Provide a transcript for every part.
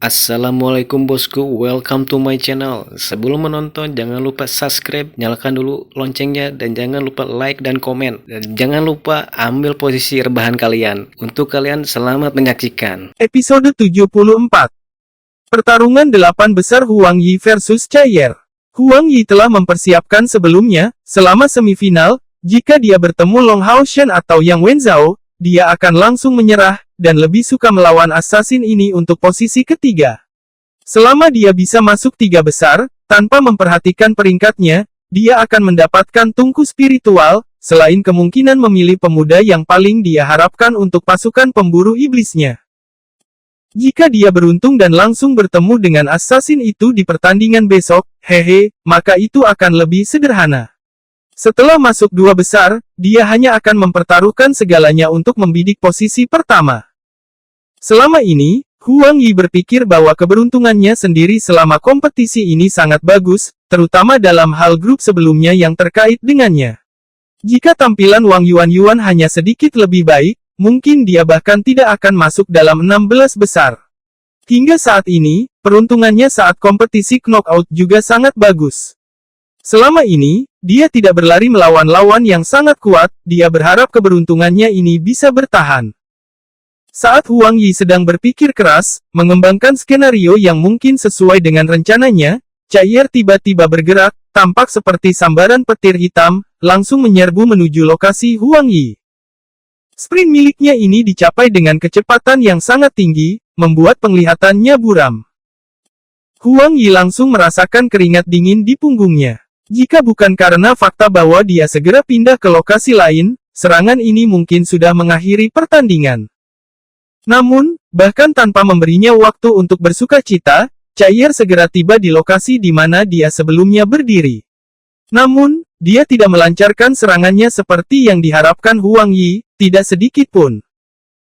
Assalamualaikum bosku, welcome to my channel. Sebelum menonton, jangan lupa subscribe, nyalakan dulu loncengnya, dan jangan lupa like dan komen. Dan jangan lupa ambil posisi rebahan kalian. Untuk kalian, selamat menyaksikan. Episode 74. Pertarungan 8 besar Huang Yi versus Chaiyer. Huang Yi telah mempersiapkan sebelumnya, selama semifinal, jika dia bertemu Long Haoshan atau Yang Wenzhao, dia akan langsung menyerah, dan lebih suka melawan assassin ini untuk posisi ketiga. Selama dia bisa masuk 3 besar, tanpa memperhatikan peringkatnya, dia akan mendapatkan tungku spiritual, selain kemungkinan memilih pemuda yang paling dia harapkan untuk pasukan pemburu iblisnya. Jika dia beruntung dan langsung bertemu dengan assassin itu di pertandingan besok, maka itu akan lebih sederhana. Setelah masuk 2 besar, dia hanya akan mempertaruhkan segalanya untuk membidik posisi pertama. Selama ini, Huang Yi berpikir bahwa keberuntungannya sendiri selama kompetisi ini sangat bagus, terutama dalam hal grup sebelumnya yang terkait dengannya. Jika tampilan Wang Yuan hanya sedikit lebih baik, mungkin dia bahkan tidak akan masuk dalam 16 besar. Hingga saat ini, peruntungannya saat kompetisi knockout juga sangat bagus. Selama ini, dia tidak berlari melawan lawan yang sangat kuat, dia berharap keberuntungannya ini bisa bertahan. Saat Huang Yi sedang berpikir keras, mengembangkan skenario yang mungkin sesuai dengan rencananya, Chaiyer tiba-tiba bergerak, tampak seperti sambaran petir hitam, langsung menyerbu menuju lokasi Huang Yi. Sprint miliknya ini dicapai dengan kecepatan yang sangat tinggi, membuat penglihatannya buram. Huang Yi langsung merasakan keringat dingin di punggungnya. Jika bukan karena fakta bahwa dia segera pindah ke lokasi lain, serangan ini mungkin sudah mengakhiri pertandingan. Namun, bahkan tanpa memberinya waktu untuk bersuka cita, Chaiyer segera tiba di lokasi di mana dia sebelumnya berdiri. Namun, dia tidak melancarkan serangannya seperti yang diharapkan Huang Yi, tidak sedikit pun.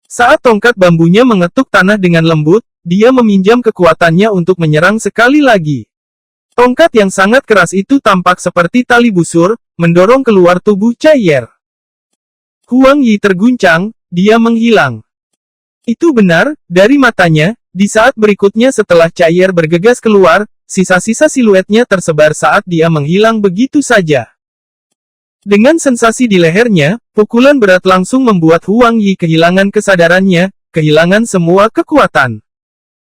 Saat tongkat bambunya mengetuk tanah dengan lembut, dia meminjam kekuatannya untuk menyerang sekali lagi. Tongkat yang sangat keras itu tampak seperti tali busur, mendorong keluar tubuh Chaiyer. Huang Yi terguncang, dia menghilang. Itu benar, dari matanya, di saat berikutnya setelah Chaiyer bergegas keluar, sisa-sisa siluetnya tersebar saat dia menghilang begitu saja. Dengan sensasi di lehernya, pukulan berat langsung membuat Huang Yi kehilangan kesadarannya, kehilangan semua kekuatan.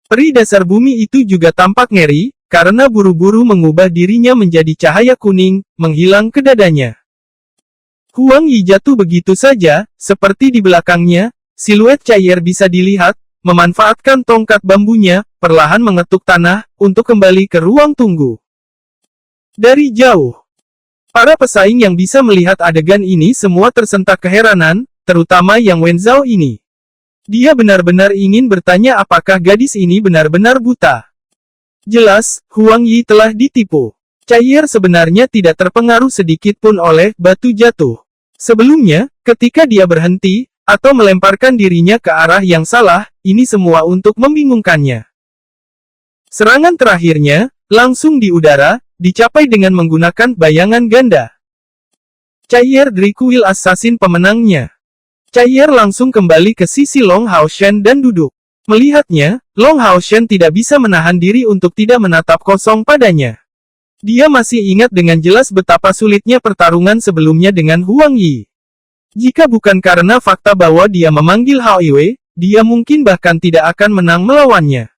Peri dasar bumi itu juga tampak ngeri, karena buru-buru mengubah dirinya menjadi cahaya kuning, menghilang ke dadanya. Huang Yi jatuh begitu saja, seperti di belakangnya, siluet Chaiyer bisa dilihat, memanfaatkan tongkat bambunya, perlahan mengetuk tanah, untuk kembali ke ruang tunggu. Dari jauh, para pesaing yang bisa melihat adegan ini semua tersentak keheranan, terutama Yang Wenzhao ini. Dia benar-benar ingin bertanya apakah gadis ini benar-benar buta. Jelas, Huang Yi telah ditipu. Chaiyer sebenarnya tidak terpengaruh sedikit pun oleh batu jatuh. Sebelumnya, ketika dia berhenti, atau melemparkan dirinya ke arah yang salah, ini semua untuk membingungkannya. Serangan terakhirnya, langsung di udara, dicapai dengan menggunakan bayangan ganda. Chaiyer Drikuil Assassin pemenangnya. Chaiyer langsung kembali ke sisi Long Haoshan dan duduk. Melihatnya, Long Haoshan tidak bisa menahan diri untuk tidak menatap kosong padanya. Dia masih ingat dengan jelas betapa sulitnya pertarungan sebelumnya dengan Huang Yi. Jika bukan karena fakta bahwa dia memanggil Hao Yue, dia mungkin bahkan tidak akan menang melawannya.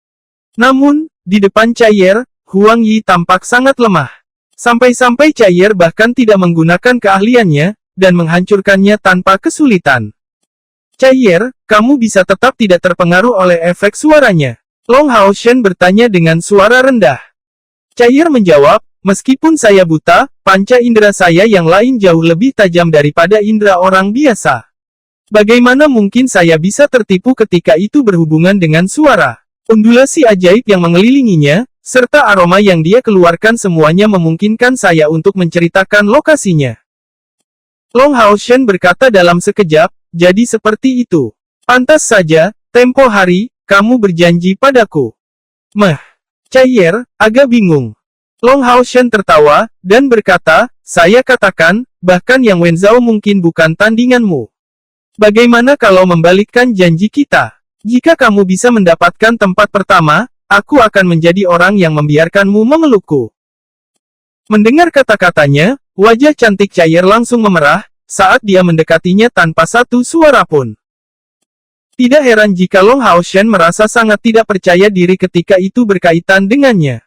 Namun, di depan Chaiyer, Huang Yi tampak sangat lemah. Sampai-sampai Chaiyer bahkan tidak menggunakan keahliannya, dan menghancurkannya tanpa kesulitan. Chaiyer, kamu bisa tetap tidak terpengaruh oleh efek suaranya. Long Haoshan bertanya dengan suara rendah. Chaiyer menjawab, meskipun saya buta, panca indera saya yang lain jauh lebih tajam daripada indera orang biasa. Bagaimana mungkin saya bisa tertipu ketika itu berhubungan dengan suara? Ondulasi ajaib yang mengelilinginya, serta aroma yang dia keluarkan semuanya memungkinkan saya untuk menceritakan lokasinya. Long Haoshan berkata dalam sekejap, jadi seperti itu. Pantas saja, tempo hari, kamu berjanji padaku. Chaiyer, agak bingung. Long Haoshan tertawa, dan berkata, saya katakan, bahkan Yang Wenzhao mungkin bukan tandinganmu. Bagaimana kalau membalikkan janji kita? Jika kamu bisa mendapatkan tempat pertama, aku akan menjadi orang yang membiarkanmu memelukku. Mendengar kata-katanya, wajah cantik Chair langsung memerah, saat dia mendekatinya tanpa satu suara pun. Tidak heran jika Long Haoshen merasa sangat tidak percaya diri ketika itu berkaitan dengannya.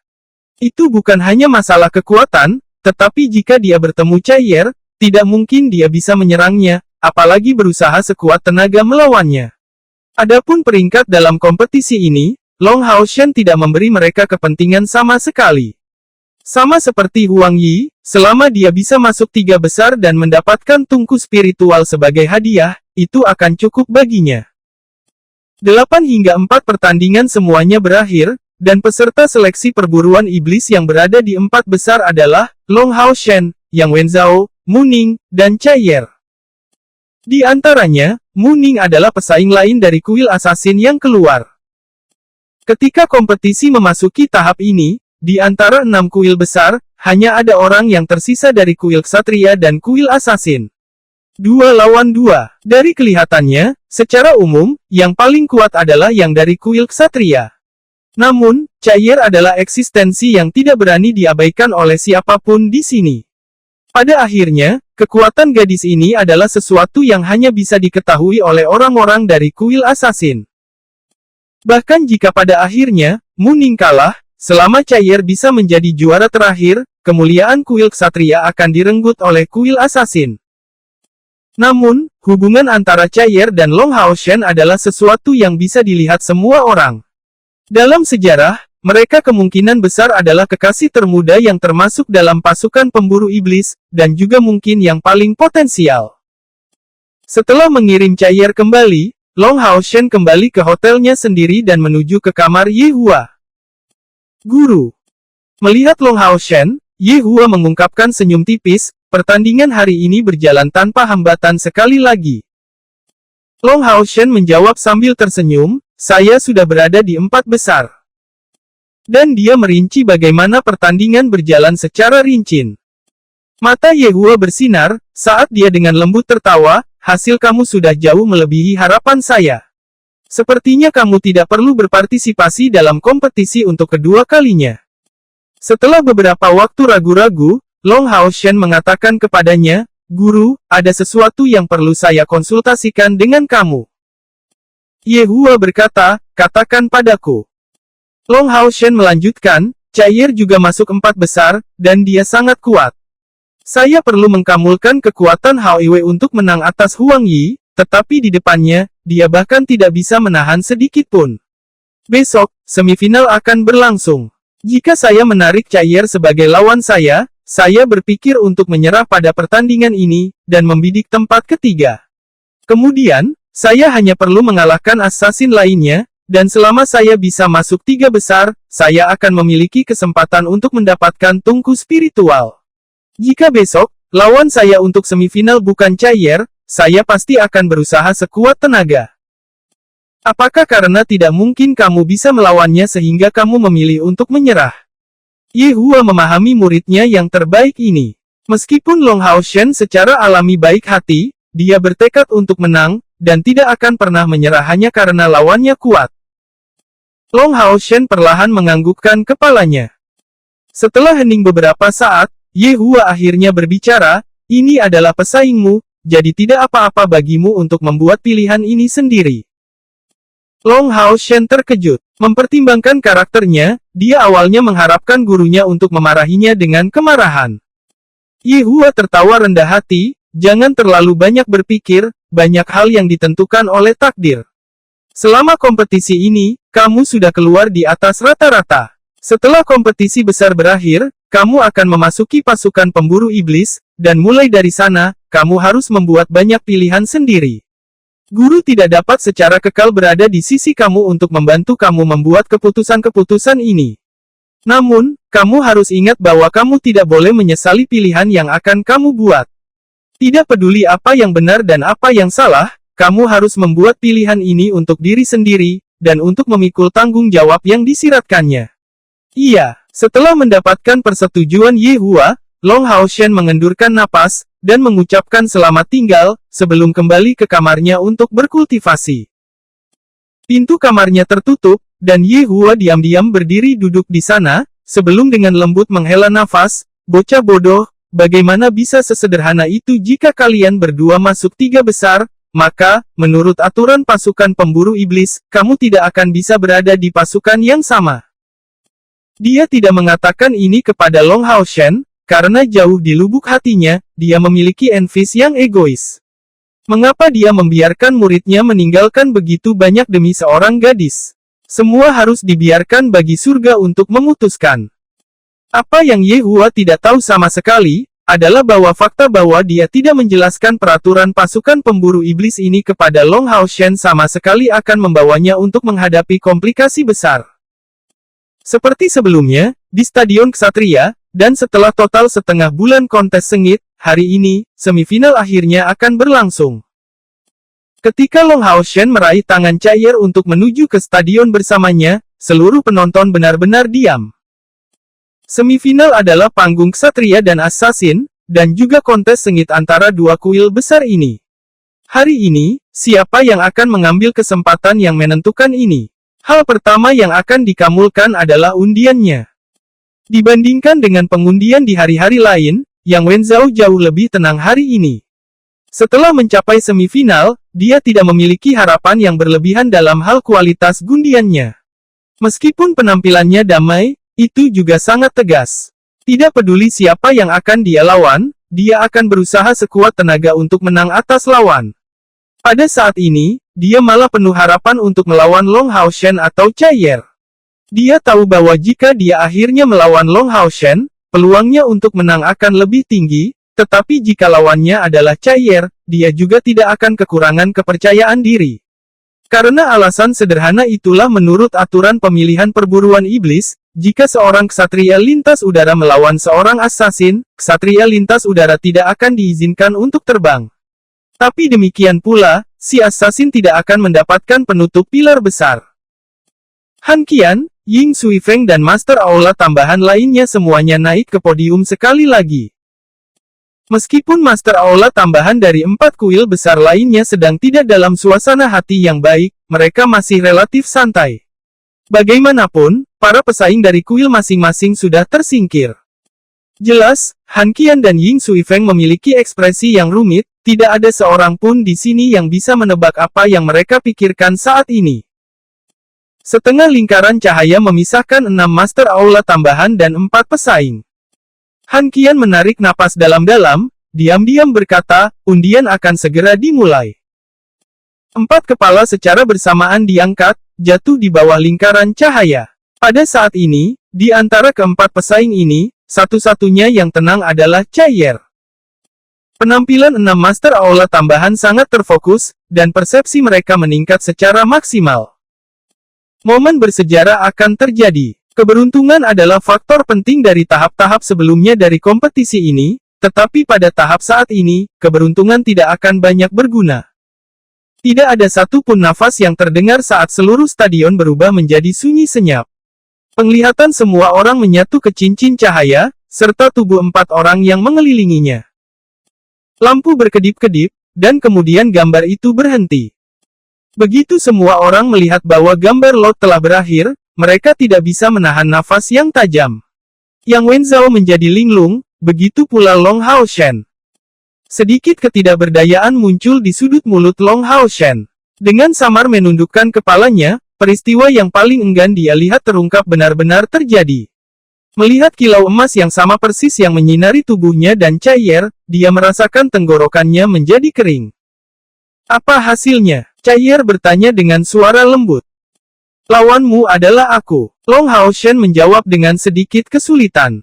Itu bukan hanya masalah kekuatan, tetapi jika dia bertemu Chair, tidak mungkin dia bisa menyerangnya, apalagi berusaha sekuat tenaga melawannya. Adapun peringkat dalam kompetisi ini, Long Haoshen tidak memberi mereka kepentingan sama sekali. Sama seperti Huang Yi, selama dia bisa masuk 3 besar dan mendapatkan tungku spiritual sebagai hadiah, itu akan cukup baginya. 8 hingga 4 pertandingan semuanya berakhir, dan peserta seleksi perburuan iblis yang berada di 4 besar adalah Long Haoshen, Yang Wenzhao, Mu Ning, dan Chair. Di antaranya, Mu Ning adalah pesaing lain dari kuil assassin yang keluar. Ketika kompetisi memasuki tahap ini, di antara 6 kuil besar, hanya ada orang yang tersisa dari kuil ksatria dan kuil assassin. 2 lawan 2. Dari kelihatannya, secara umum, yang paling kuat adalah yang dari kuil ksatria. Namun, Chair adalah eksistensi yang tidak berani diabaikan oleh siapapun di sini. Pada akhirnya, kekuatan gadis ini adalah sesuatu yang hanya bisa diketahui oleh orang-orang dari kuil assassin. Bahkan jika pada akhirnya, Mu Ning kalah, selama Chair bisa menjadi juara terakhir, kemuliaan kuil ksatria akan direnggut oleh kuil assassin. Namun, hubungan antara Chair dan Long Haoshen adalah sesuatu yang bisa dilihat semua orang. Dalam sejarah, mereka kemungkinan besar adalah kekasih termuda yang termasuk dalam pasukan pemburu iblis, dan juga mungkin yang paling potensial. Setelah mengirim Chair kembali, Long Haoshen kembali ke hotelnya sendiri dan menuju ke kamar Ye Hua. Guru. Melihat Long Haoshen, Ye Hua mengungkapkan senyum tipis. Pertandingan hari ini berjalan tanpa hambatan sekali lagi. Long Haoshen menjawab sambil tersenyum, saya sudah berada di 4 besar. Dan dia merinci bagaimana pertandingan berjalan secara rinci. Mata Ye Hua bersinar, saat dia dengan lembut tertawa, hasil kamu sudah jauh melebihi harapan saya. Sepertinya kamu tidak perlu berpartisipasi dalam kompetisi untuk kedua kalinya. Setelah beberapa waktu ragu-ragu, Long Haoshen mengatakan kepadanya, Guru, ada sesuatu yang perlu saya konsultasikan dengan kamu. Ye Hua berkata, katakan padaku. Long Haoshen melanjutkan, Chair juga masuk 4 besar, dan dia sangat kuat. Saya perlu mengkamulkan kekuatan Hao Iwei untuk menang atas Huang Yi, tetapi di depannya, dia bahkan tidak bisa menahan sedikit pun. Besok, semifinal akan berlangsung. Jika saya menarik Chair sebagai lawan saya berpikir untuk menyerah pada pertandingan ini, dan membidik tempat ketiga. Kemudian, saya hanya perlu mengalahkan assassin lainnya, dan selama saya bisa masuk 3 besar, saya akan memiliki kesempatan untuk mendapatkan tungku spiritual. Jika besok, lawan saya untuk semifinal bukan Chair, saya pasti akan berusaha sekuat tenaga. Apakah karena tidak mungkin kamu bisa melawannya sehingga kamu memilih untuk menyerah? Ye Hua memahami muridnya yang terbaik ini. Meskipun Long Haoshen secara alami baik hati, dia bertekad untuk menang, dan tidak akan pernah menyerah hanya karena lawannya kuat. Long Haoshen perlahan menganggukkan kepalanya. Setelah hening beberapa saat, Ye Hua akhirnya berbicara, ini adalah pesaingmu, jadi tidak apa-apa bagimu untuk membuat pilihan ini sendiri. Long Haoshen terkejut. Mempertimbangkan karakternya, dia awalnya mengharapkan gurunya untuk memarahinya dengan kemarahan. Ye Hua tertawa rendah hati, jangan terlalu banyak berpikir, banyak hal yang ditentukan oleh takdir. Selama kompetisi ini, kamu sudah keluar di atas rata-rata. Setelah kompetisi besar berakhir, kamu akan memasuki pasukan pemburu iblis, dan mulai dari sana, kamu harus membuat banyak pilihan sendiri. Guru tidak dapat secara kekal berada di sisi kamu untuk membantu kamu membuat keputusan-keputusan ini. Namun, kamu harus ingat bahwa kamu tidak boleh menyesali pilihan yang akan kamu buat. Tidak peduli apa yang benar dan apa yang salah, kamu harus membuat pilihan ini untuk diri sendiri, dan untuk memikul tanggung jawab yang disiratkannya. Iya, setelah mendapatkan persetujuan Ye Hua, Long Haoshen mengendurkan napas, dan mengucapkan selamat tinggal, sebelum kembali ke kamarnya untuk berkultivasi. Pintu kamarnya tertutup, dan Ye Hua diam-diam berdiri duduk di sana, sebelum dengan lembut menghela nafas, "Bocah bodoh, bagaimana bisa sesederhana itu jika kalian berdua masuk 3 besar, maka, menurut aturan pasukan pemburu iblis, kamu tidak akan bisa berada di pasukan yang sama." Dia tidak mengatakan ini kepada Long Hao Shen, karena jauh di lubuk hatinya, dia memiliki envis yang egois. Mengapa dia membiarkan muridnya meninggalkan begitu banyak demi seorang gadis? Semua harus dibiarkan bagi surga untuk memutuskan. Apa yang Ye Hua tidak tahu sama sekali, adalah bahwa fakta bahwa dia tidak menjelaskan peraturan pasukan pemburu iblis ini kepada Long Hao Shen sama sekali akan membawanya untuk menghadapi komplikasi besar. Seperti sebelumnya, di Stadion Ksatria, dan setelah total setengah bulan kontes sengit, hari ini, semifinal akhirnya akan berlangsung. Ketika Long Hao Shen meraih tangan Chair untuk menuju ke stadion bersamanya, seluruh penonton benar-benar diam. Semifinal adalah panggung Ksatria dan Assassin, dan juga kontes sengit antara dua kuil besar ini. Hari ini, siapa yang akan mengambil kesempatan yang menentukan ini? Hal pertama yang akan dikamulkan adalah undiannya. Dibandingkan dengan pengundian di hari-hari lain, Yang Wenzhou jauh lebih tenang hari ini. Setelah mencapai semifinal, dia tidak memiliki harapan yang berlebihan dalam hal kualitas gundiannya. Meskipun penampilannya damai, itu juga sangat tegas. Tidak peduli siapa yang akan dia lawan, dia akan berusaha sekuat tenaga untuk menang atas lawan. Pada saat ini, dia malah penuh harapan untuk melawan Long Hao Shen atau Chair. Dia tahu bahwa jika dia akhirnya melawan Long Hao Shen, peluangnya untuk menang akan lebih tinggi, tetapi jika lawannya adalah Chair, dia juga tidak akan kekurangan kepercayaan diri. Karena alasan sederhana itulah menurut aturan pemilihan perburuan iblis, jika seorang ksatria lintas udara melawan seorang assassin, ksatria lintas udara tidak akan diizinkan untuk terbang. Tapi demikian pula, si assassin tidak akan mendapatkan penutup pilar besar. Han Qian, Ying Sui Feng dan Master Aula tambahan lainnya semuanya naik ke podium sekali lagi. Meskipun Master Aula tambahan dari 4 kuil besar lainnya sedang tidak dalam suasana hati yang baik, mereka masih relatif santai. Bagaimanapun, para pesaing dari kuil masing-masing sudah tersingkir. Jelas, Han Qian dan Ying Sui Feng memiliki ekspresi yang rumit, tidak ada seorang pun di sini yang bisa menebak apa yang mereka pikirkan saat ini. Setengah lingkaran cahaya memisahkan 6 Master Aula tambahan dan 4 pesaing. Han Qian menarik napas dalam-dalam, diam-diam berkata, undian akan segera dimulai. 4 kepala secara bersamaan diangkat, jatuh di bawah lingkaran cahaya. Pada saat ini, di antara keempat pesaing ini, satu-satunya yang tenang adalah Chair. Penampilan 6 Master Aula tambahan sangat terfokus, dan persepsi mereka meningkat secara maksimal. Momen bersejarah akan terjadi. Keberuntungan adalah faktor penting dari tahap-tahap sebelumnya dari kompetisi ini, tetapi pada tahap saat ini, keberuntungan tidak akan banyak berguna. Tidak ada satu pun nafas yang terdengar saat seluruh stadion berubah menjadi sunyi senyap. Penglihatan semua orang menyatu ke cincin cahaya, serta tubuh 4 orang yang mengelilinginya. Lampu berkedip-kedip, dan kemudian gambar itu berhenti. Begitu semua orang melihat bahwa gambar Lot telah berakhir, mereka tidak bisa menahan nafas yang tajam. Yang Wenzhou menjadi linglung, begitu pula Long Hao Shen. Sedikit ketidakberdayaan muncul di sudut mulut Long Hao Shen. Dengan samar menundukkan kepalanya, peristiwa yang paling enggan dia lihat terungkap benar-benar terjadi. Melihat kilau emas yang sama persis yang menyinari tubuhnya dan Chair, dia merasakan tenggorokannya menjadi kering. Apa hasilnya? Chair bertanya dengan suara lembut. Lawanmu adalah aku. Long Hao Shen menjawab dengan sedikit kesulitan.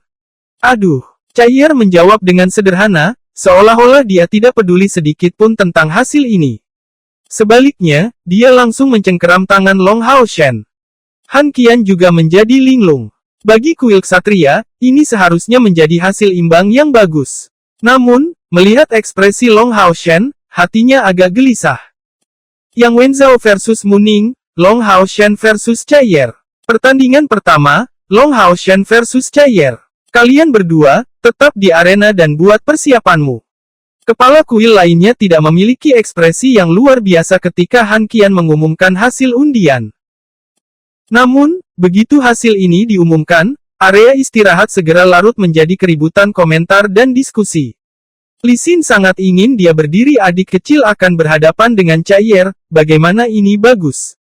Aduh. Chair menjawab dengan sederhana, seolah-olah dia tidak peduli sedikit pun tentang hasil ini. Sebaliknya, dia langsung mencengkeram tangan Long Hao Shen. Han Qian juga menjadi linglung. Bagi kuil ksatria, ini seharusnya menjadi hasil imbang yang bagus. Namun, melihat ekspresi Long Hao Shen, hatinya agak gelisah. Yang Wenzhou versus Muning, Long Hao Shen versus Chair. Pertandingan pertama, Long Hao Shen versus Chair. Kalian berdua, tetap di arena dan buat persiapanmu. Kepala kuil lainnya tidak memiliki ekspresi yang luar biasa ketika Han Qian mengumumkan hasil undian. Namun, begitu hasil ini diumumkan, area istirahat segera larut menjadi keributan komentar dan diskusi. Lee Sin sangat ingin dia berdiri adik kecil akan berhadapan dengan Chaiyer, bagaimana ini bagus.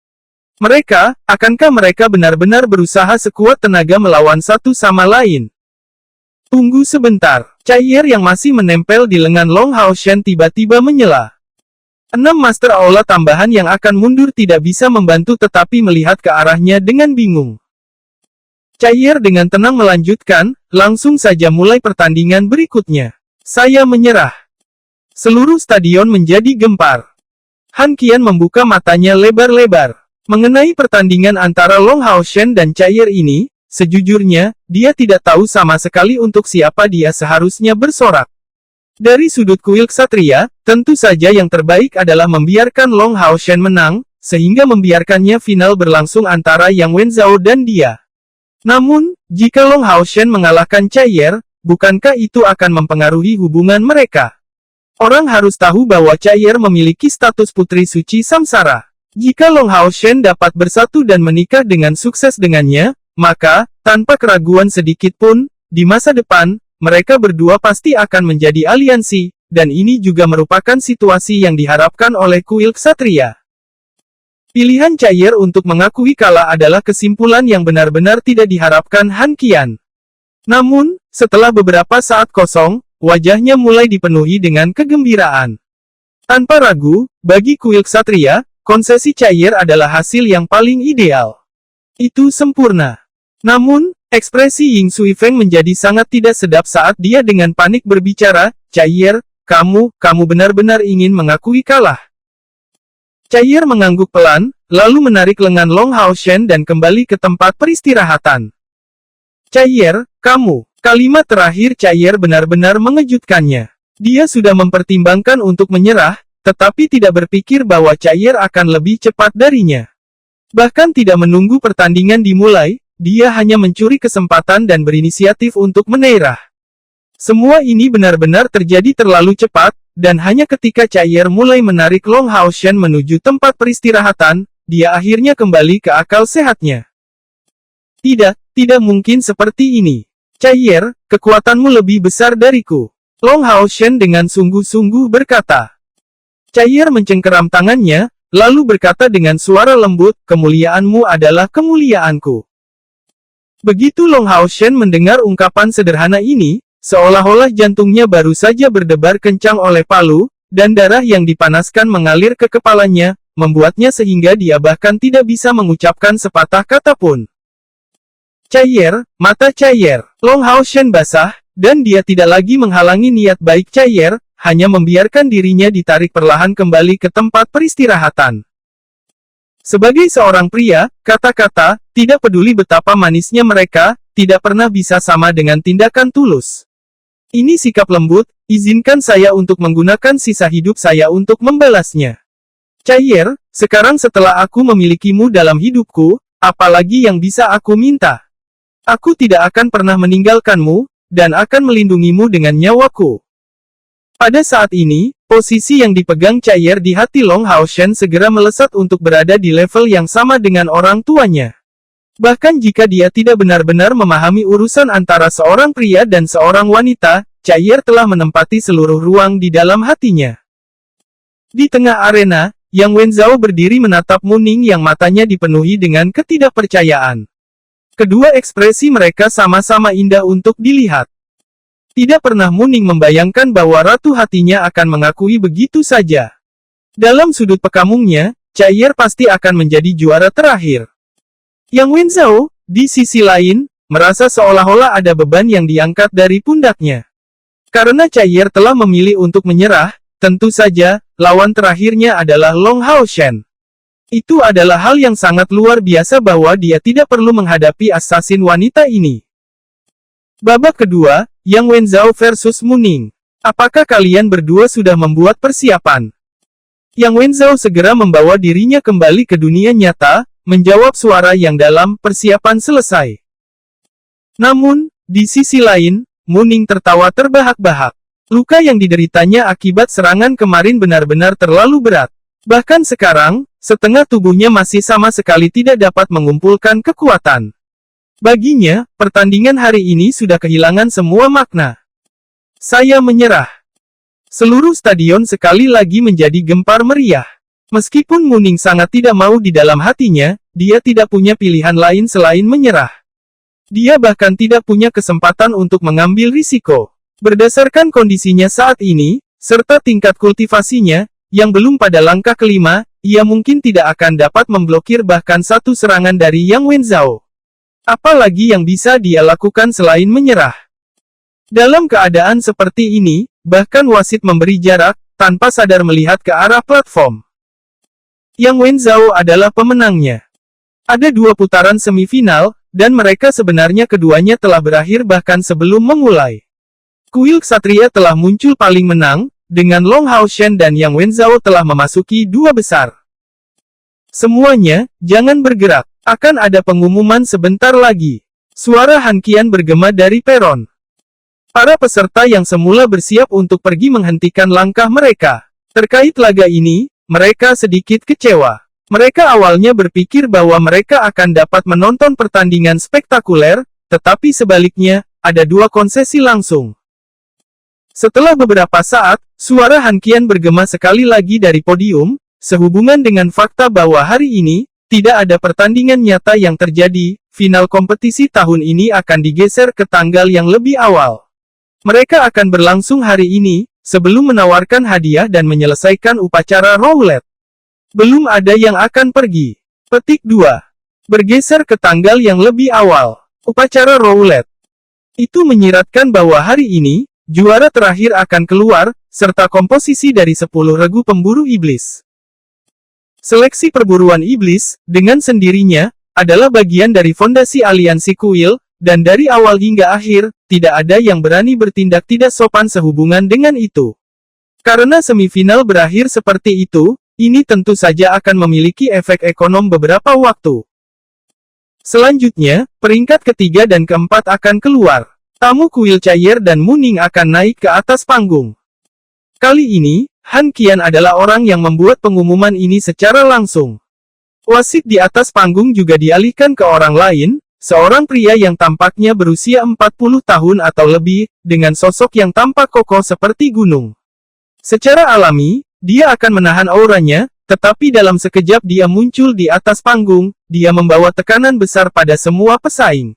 Mereka, akankah mereka benar-benar berusaha sekuat tenaga melawan satu sama lain? Tunggu sebentar, Chaiyer yang masih menempel di lengan Long Hao Shen tiba-tiba menyela. 6 Master Aula tambahan yang akan mundur tidak bisa membantu tetapi melihat ke arahnya dengan bingung. Chaiyer dengan tenang melanjutkan, langsung saja mulai pertandingan berikutnya. Saya menyerah. Seluruh stadion menjadi gempar. Han Qian membuka matanya lebar-lebar. Mengenai pertandingan antara Long Hao Shen dan Chaiyer ini, sejujurnya, dia tidak tahu sama sekali untuk siapa dia seharusnya bersorak. Dari sudut kuil ksatria, tentu saja yang terbaik adalah membiarkan Long Hao Shen menang, sehingga membiarkannya final berlangsung antara Yang Wenzhou dan dia. Namun, jika Long Hao Shen mengalahkan Chaiyer, bukankah itu akan mempengaruhi hubungan mereka? Orang harus tahu bahwa Chaiyer memiliki status putri suci samsara. Jika Long Hao Shen dapat bersatu dan menikah dengan sukses dengannya, maka, tanpa keraguan sedikit pun, di masa depan, mereka berdua pasti akan menjadi aliansi, dan ini juga merupakan situasi yang diharapkan oleh kuil ksatria. Pilihan Chaiyer untuk mengakui kalah adalah kesimpulan yang benar-benar tidak diharapkan Han Qian. Namun, setelah beberapa saat kosong, wajahnya mulai dipenuhi dengan kegembiraan. Tanpa ragu, bagi kuil ksatria, konsesi Chaiyer adalah hasil yang paling ideal. Itu sempurna. Namun, ekspresi Ying Sui Feng menjadi sangat tidak sedap saat dia dengan panik berbicara, Chaiyer, kamu benar-benar ingin mengakui kalah. Chaiyer mengangguk pelan, lalu menarik lengan Long Hao Shen dan kembali ke tempat peristirahatan. Chaiyer, kalimat terakhir Chaiyer benar-benar mengejutkannya. Dia sudah mempertimbangkan untuk menyerah, tetapi tidak berpikir bahwa Chaiyer akan lebih cepat darinya. Bahkan tidak menunggu pertandingan dimulai, dia hanya mencuri kesempatan dan berinisiatif untuk menyerah. Semua ini benar-benar terjadi terlalu cepat, dan hanya ketika Chaiyer mulai menarik Long Hao Shen menuju tempat peristirahatan, dia akhirnya kembali ke akal sehatnya. Tidak mungkin seperti ini. Chaiyer, kekuatanmu lebih besar dariku. Long Hao Shen dengan sungguh-sungguh berkata. Chaiyer mencengkeram tangannya, lalu berkata dengan suara lembut, kemuliaanmu adalah kemuliaanku. Begitu Long Hao Shen mendengar ungkapan sederhana ini, seolah-olah jantungnya baru saja berdebar kencang oleh palu, dan darah yang dipanaskan mengalir ke kepalanya, membuatnya sehingga dia bahkan tidak bisa mengucapkan sepatah kata pun. Mata Chaiyer, Long Hao Shen basah, dan dia tidak lagi menghalangi niat baik Chaiyer, hanya membiarkan dirinya ditarik perlahan kembali ke tempat peristirahatan. Sebagai seorang pria, kata-kata, tidak peduli betapa manisnya mereka, tidak pernah bisa sama dengan tindakan tulus. Ini sikap lembut, izinkan saya untuk menggunakan sisa hidup saya untuk membalasnya. Chaiyer, sekarang setelah aku memilikimu dalam hidupku, apalagi yang bisa aku minta? Aku tidak akan pernah meninggalkanmu, dan akan melindungimu dengan nyawaku. Pada saat ini, posisi yang dipegang Chaiyer di hati Long Hao Shen segera melesat untuk berada di level yang sama dengan orang tuanya. Bahkan jika dia tidak benar-benar memahami urusan antara seorang pria dan seorang wanita, Chaiyer telah menempati seluruh ruang di dalam hatinya. Di tengah arena, Yang Wenzhou berdiri menatap Mu Ning yang matanya dipenuhi dengan ketidakpercayaan. Kedua ekspresi mereka sama-sama indah untuk dilihat. Tidak pernah Mu Ning membayangkan bahwa ratu hatinya akan mengakui begitu saja. Dalam sudut pekamungnya, Chaiyer pasti akan menjadi juara terakhir. Yang Wenzhou, di sisi lain, merasa seolah-olah ada beban yang diangkat dari pundaknya. Karena Chaiyer telah memilih untuk menyerah, tentu saja, lawan terakhirnya adalah Long Hao Shen. Itu adalah hal yang sangat luar biasa bahwa dia tidak perlu menghadapi assassin wanita ini. Babak kedua, Yang Wenzhou versus Mu Ning. Apakah kalian berdua sudah membuat persiapan? Yang Wenzhou segera membawa dirinya kembali ke dunia nyata, menjawab suara yang dalam, persiapan selesai. Namun, di sisi lain, Mu Ning tertawa terbahak-bahak. Luka yang dideritanya akibat serangan kemarin benar-benar terlalu berat. Bahkan sekarang, Setengah tubuhnya masih sama sekali tidak dapat mengumpulkan kekuatan. Baginya, pertandingan hari ini sudah kehilangan semua makna. Saya menyerah. Seluruh stadion sekali lagi menjadi gempar meriah. Meskipun Muning sangat tidak mau di dalam hatinya, dia tidak punya pilihan lain selain menyerah. Dia bahkan tidak punya kesempatan untuk mengambil risiko. Berdasarkan kondisinya saat ini, serta tingkat kultivasinya, yang belum pada langkah kelima, ia mungkin tidak akan dapat memblokir bahkan satu serangan dari Yang Wenzhou. Apalagi yang bisa dia lakukan selain menyerah. Dalam keadaan seperti ini, bahkan wasit memberi jarak, tanpa sadar melihat ke arah platform. Yang Wenzhou adalah pemenangnya. Ada 2 putaran semifinal, dan mereka sebenarnya keduanya telah berakhir bahkan sebelum memulai. Kuil Ksatria telah muncul paling menang, dengan Long Haoshen dan Yang Wenzhou telah memasuki 2 besar. Semuanya, jangan bergerak, akan ada pengumuman sebentar lagi. Suara Han Qian bergema dari peron. Para peserta yang semula bersiap untuk pergi menghentikan langkah mereka. Terkait laga ini, mereka sedikit kecewa. Mereka awalnya berpikir bahwa mereka akan dapat menonton pertandingan spektakuler, tetapi sebaliknya, ada 2 konsesi langsung. Setelah beberapa saat, suara Han Qian bergema sekali lagi dari podium, sehubungan dengan fakta bahwa hari ini, tidak ada pertandingan nyata yang terjadi, final kompetisi tahun ini akan digeser ke tanggal yang lebih awal. Mereka akan berlangsung hari ini, sebelum menawarkan hadiah dan menyelesaikan upacara roulette. Belum ada yang akan pergi. Petik 2. Bergeser ke tanggal yang lebih awal. Upacara roulette. Itu menyiratkan bahwa hari ini, juara terakhir akan keluar, serta komposisi dari 10 regu pemburu iblis. Seleksi perburuan iblis, dengan sendirinya, adalah bagian dari fondasi aliansi kuil, dan dari awal hingga akhir, tidak ada yang berani bertindak tidak sopan sehubungan dengan itu. Karena semifinal berakhir seperti itu, ini tentu saja akan memiliki efek ekonom beberapa waktu. Selanjutnya, peringkat ketiga dan keempat akan keluar. Tamu kuil Chair dan Muning akan naik ke atas panggung. Kali ini, Han Qian adalah orang yang membuat pengumuman ini secara langsung. Wasit di atas panggung juga dialihkan ke orang lain, seorang pria yang tampaknya berusia 40 tahun atau lebih, dengan sosok yang tampak kokoh seperti gunung. Secara alami, dia akan menahan auranya, tetapi dalam sekejap dia muncul di atas panggung, dia membawa tekanan besar pada semua pesaing.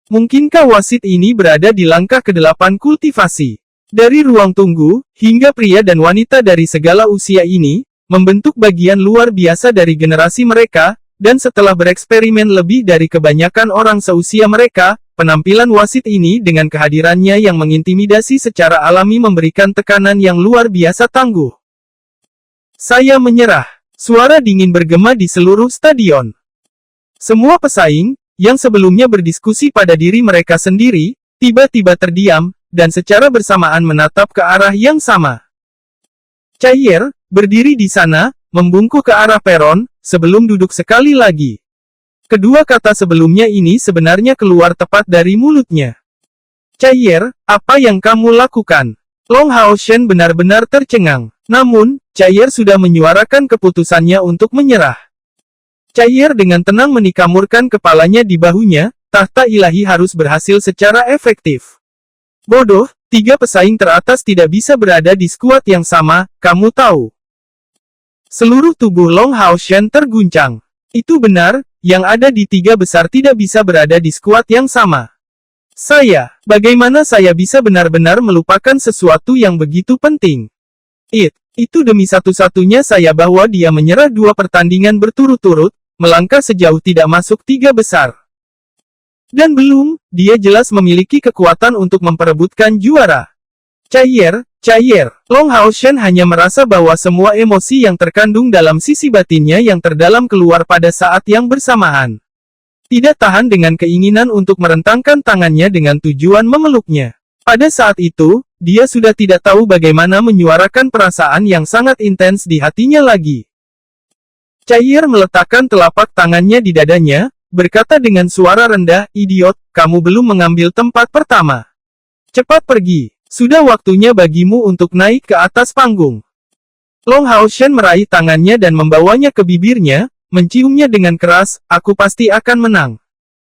Mungkinkah wasit ini berada di langkah ke-8 kultivasi? Dari ruang tunggu, hingga pria dan wanita dari segala usia ini, membentuk bagian luar biasa dari generasi mereka, dan setelah bereksperimen lebih dari kebanyakan orang seusia mereka, penampilan wasit ini dengan kehadirannya yang mengintimidasi secara alami memberikan tekanan yang luar biasa tangguh. Saya menyerah. Suara dingin bergema di seluruh stadion. Semua pesaing, yang sebelumnya berdiskusi pada diri mereka sendiri, tiba-tiba terdiam, dan secara bersamaan menatap ke arah yang sama. Chair, berdiri di sana, membungkuk ke arah peron, sebelum duduk sekali lagi. Kedua kata sebelumnya ini sebenarnya keluar tepat dari mulutnya. Chair, apa yang kamu lakukan? Long Haoshen benar-benar tercengang. Namun, Chair sudah menyuarakan keputusannya untuk menyerah. Chair dengan tenang menikamurkan kepalanya di bahunya, tahta ilahi harus berhasil secara efektif. Bodoh, 3 pesaing teratas tidak bisa berada di skuad yang sama, kamu tahu. Seluruh tubuh Long Haoshen terguncang. Itu benar, yang ada di 3 besar tidak bisa berada di skuad yang sama. Bagaimana saya bisa benar-benar melupakan sesuatu yang begitu penting? Itu demi satu-satunya saya bahwa dia menyerah 2 pertandingan berturut-turut, melangkah sejauh tidak masuk 3 besar. Dan belum, dia jelas memiliki kekuatan untuk memperebutkan juara. Chair, Long Haoshen hanya merasa bahwa semua emosi yang terkandung dalam sisi batinnya yang terdalam keluar pada saat yang bersamaan. Tidak tahan dengan keinginan untuk merentangkan tangannya dengan tujuan memeluknya. Pada saat itu, dia sudah tidak tahu bagaimana menyuarakan perasaan yang sangat intens di hatinya lagi. Chair meletakkan telapak tangannya di dadanya, berkata dengan suara rendah, idiot, kamu belum mengambil tempat pertama. Cepat pergi, sudah waktunya bagimu untuk naik ke atas panggung. Long Haoshen meraih tangannya dan membawanya ke bibirnya, menciumnya dengan keras, aku pasti akan menang.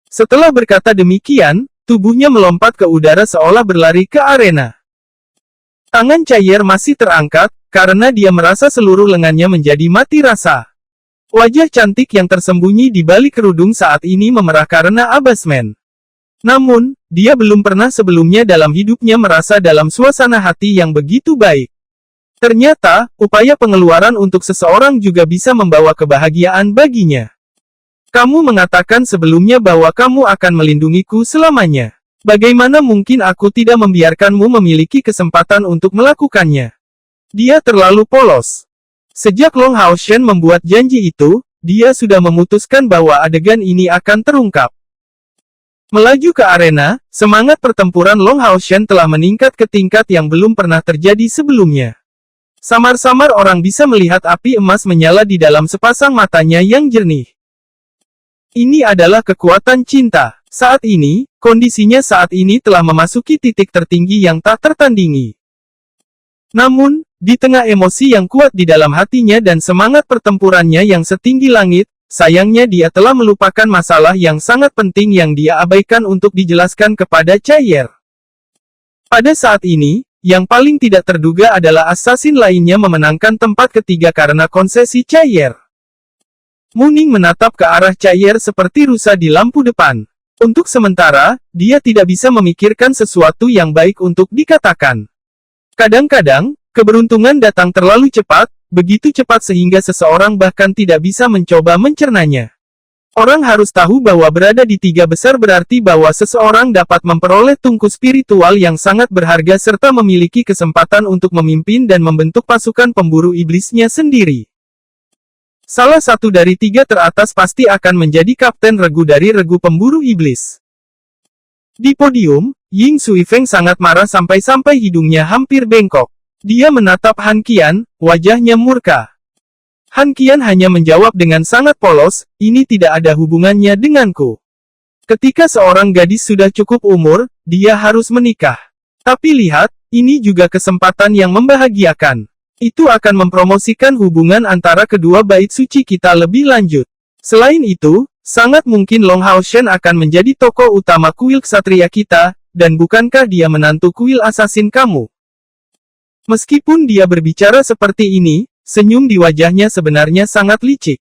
Setelah berkata demikian, tubuhnya melompat ke udara seolah berlari ke arena. Tangan Chair masih terangkat, karena dia merasa seluruh lengannya menjadi mati rasa. Wajah cantik yang tersembunyi di balik kerudung saat ini memerah karena abasmen. Namun, dia belum pernah sebelumnya dalam hidupnya merasa dalam suasana hati yang begitu baik. Ternyata, upaya pengeluaran untuk seseorang juga bisa membawa kebahagiaan baginya. Kamu mengatakan sebelumnya bahwa kamu akan melindungiku selamanya. Bagaimana mungkin aku tidak membiarkanmu memiliki kesempatan untuk melakukannya? Dia terlalu polos. Sejak Long Haoshen membuat janji itu, dia sudah memutuskan bahwa adegan ini akan terungkap. Melaju ke arena, semangat pertempuran Long Haoshen telah meningkat ke tingkat yang belum pernah terjadi sebelumnya. Samar-samar orang bisa melihat api emas menyala di dalam sepasang matanya yang jernih. Ini adalah kekuatan cinta. Saat ini, kondisinya saat ini telah memasuki titik tertinggi yang tak tertandingi. Namun, di tengah emosi yang kuat di dalam hatinya dan semangat pertempurannya yang setinggi langit, sayangnya dia telah melupakan masalah yang sangat penting yang dia abaikan untuk dijelaskan kepada Chair. Pada saat ini, yang paling tidak terduga adalah assassin lainnya memenangkan tempat ketiga karena konsesi Chair. Muning menatap ke arah Chair seperti rusa di lampu depan. Untuk sementara, dia tidak bisa memikirkan sesuatu yang baik untuk dikatakan. Kadang-kadang, keberuntungan datang terlalu cepat, begitu cepat sehingga seseorang bahkan tidak bisa mencoba mencernanya. Orang harus tahu bahwa berada di tiga besar berarti bahwa seseorang dapat memperoleh tungku spiritual yang sangat berharga serta memiliki kesempatan untuk memimpin dan membentuk pasukan pemburu iblisnya sendiri. Salah satu dari tiga teratas pasti akan menjadi kapten regu dari regu pemburu iblis. Di podium, Ying Suifeng sangat marah sampai-sampai hidungnya hampir bengkok. Dia menatap Han Qian, wajahnya murka. Han Qian hanya menjawab dengan sangat polos, ini tidak ada hubungannya denganku. Ketika seorang gadis sudah cukup umur, dia harus menikah. Tapi lihat, ini juga kesempatan yang membahagiakan. Itu akan mempromosikan hubungan antara kedua bait suci kita lebih lanjut. Selain itu, sangat mungkin Long Haoshen akan menjadi tokoh utama kuil ksatria kita, dan bukankah dia menantu kuil assassin kamu? Meskipun dia berbicara seperti ini, senyum di wajahnya sebenarnya sangat licik.